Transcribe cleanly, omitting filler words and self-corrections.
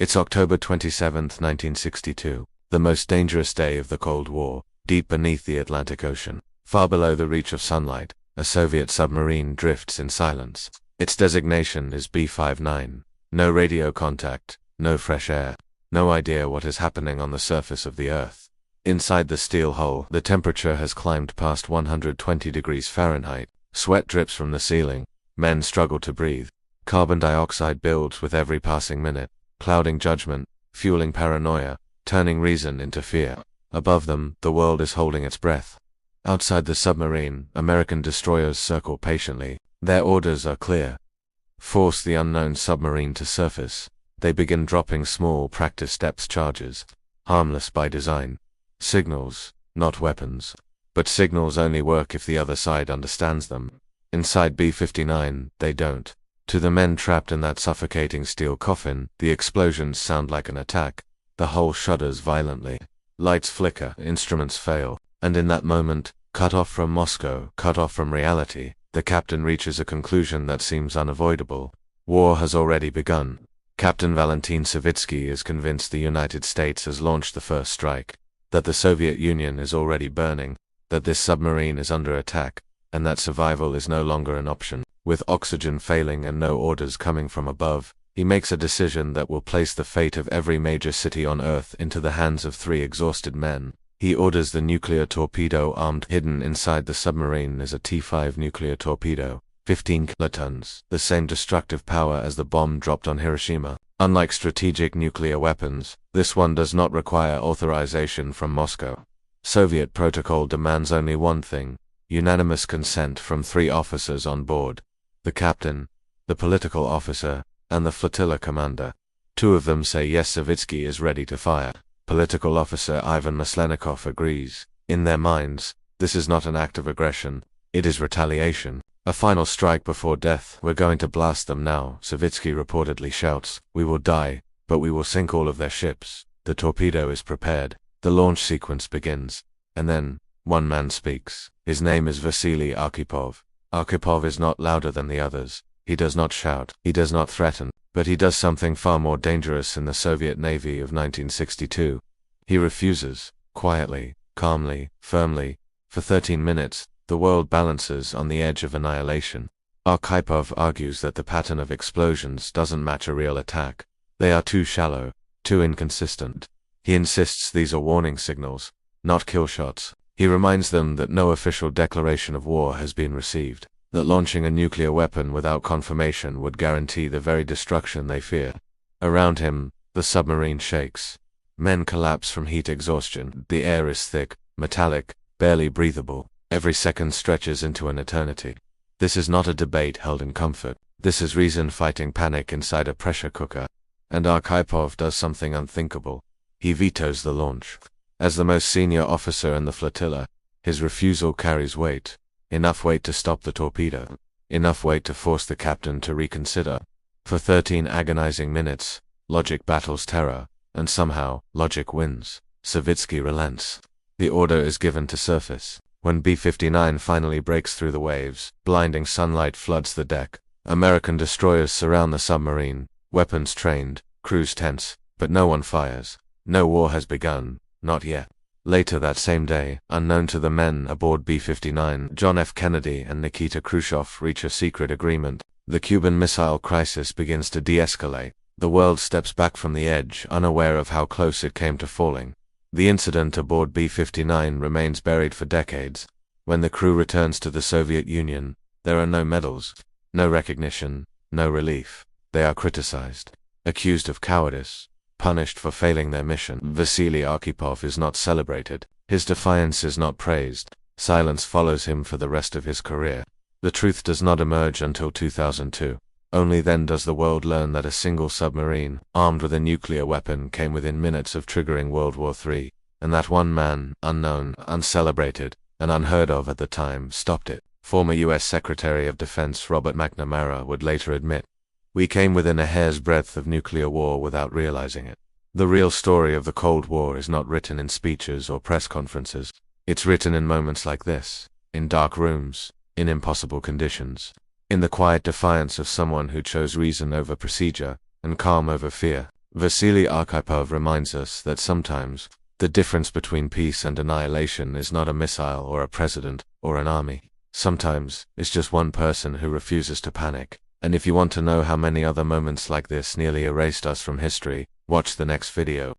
It's October 27th, 1962, the most dangerous day of the Cold War. Deep beneath the Atlantic Ocean, far below the reach of sunlight, a Soviet submarine drifts in silence. Its designation is B-59. No radio contact, no fresh air, no idea what is happening on the surface of the Earth. Inside the steel hull, the temperature has climbed past 120 degrees Fahrenheit. Sweat drips from the ceiling. Men struggle to breathe. Carbon dioxide builds with every passing minute, clouding judgment, fueling paranoia, turning reason into fear. Above them, the world is holding its breath. Outside the submarine, American destroyers circle patiently. Their orders are clear. Force the unknown submarine to surface. They begin dropping small practice steps charges, harmless by design. Signals, not weapons. But signals only work if the other side understands them. Inside B-59, they don't. To the men trapped in that suffocating steel coffin, the explosions sound like an attack. The hull shudders violently. Lights flicker, instruments fail, and in that moment, cut off from Moscow, cut off from reality, the captain reaches a conclusion that seems unavoidable. War has already begun. Captain Valentin Savitsky is convinced the United States has launched the first strike, that the Soviet Union is already burning, that this submarine is under attack, and that survival is no longer an option. With oxygen failing and no orders coming from above, he makes a decision that will place the fate of every major city on Earth into the hands of 3 exhausted men. He orders the nuclear torpedo armed. Hidden inside the submarine is a T-5 nuclear torpedo, 15 kilotons, the same destructive power as the bomb dropped on Hiroshima. Unlike strategic nuclear weapons, this one does not require authorization from Moscow. Soviet protocol demands only one thing: unanimous consent from 3 officers on board. The captain, the political officer, and the flotilla commander. 2 of them say yes, Savitsky is ready to fire. Political officer Ivan Maslenikov agrees. In their minds, this is not an act of aggression, it is retaliation. A final strike before death. We're going to blast them now, Savitsky reportedly shouts. We will die, but we will sink all of their ships. The torpedo is prepared. The launch sequence begins. And then, one man speaks. His name is Vasily Arkhipov. Arkhipov is not louder than the others. He does not shout. He does not threaten. But he does something far more dangerous in the Soviet Navy of 1962. He refuses. Quietly, calmly, firmly. For 13 minutes, the world balances on the edge of annihilation. Arkhipov argues that the pattern of explosions doesn't match a real attack. They are too shallow, too inconsistent. He insists these are warning signals, not kill shots. He reminds them that no official declaration of war has been received, that launching a nuclear weapon without confirmation would guarantee the very destruction they fear. Around him, the submarine shakes. Men collapse from heat exhaustion. The air is thick, metallic, barely breathable. Every second stretches into an eternity. This is not a debate held in comfort. This is reason fighting panic inside a pressure cooker. And Arkhipov does something unthinkable. He vetoes the launch. As the most senior officer in the flotilla, his refusal carries weight. Enough weight to stop the torpedo. Enough weight to force the captain to reconsider. For 13 agonizing minutes, logic battles terror, and somehow, logic wins. Savitsky relents. The order is given to surface. When B-59 finally breaks through the waves, blinding sunlight floods the deck. American destroyers surround the submarine, weapons trained, crews tense, but no one fires. No war has begun, not yet. Later that same day, unknown to the men aboard B-59, John F. Kennedy and Nikita Khrushchev reach a secret agreement. The Cuban Missile Crisis begins to de-escalate. The world steps back from the edge, unaware of how close it came to falling. The incident aboard B-59 remains buried for decades. When the crew returns to the Soviet Union, there are no medals, no recognition, no relief. They are criticized, accused of cowardice, punished for failing their mission. Vasily Arkhipov is not celebrated. His defiance is not praised. Silence follows him for the rest of his career. The truth does not emerge until 2002. Only then does the world learn that a single submarine, armed with a nuclear weapon, came within minutes of triggering World War III, and that one man, unknown, uncelebrated, and unheard of at the time, stopped it. Former U.S. Secretary of Defense Robert McNamara would later admit, "We came within a hair's breadth of nuclear war without realizing it." The real story of the Cold War is not written in speeches or press conferences. It's written in moments like this, in dark rooms, in impossible conditions, in the quiet defiance of someone who chose reason over procedure, and calm over fear. Vasily Arkhipov reminds us that sometimes the difference between peace and annihilation is not a missile or a president or an army. Sometimes it's just one person who refuses to panic. And if you want to know how many other moments like this nearly erased us from history, watch the next video.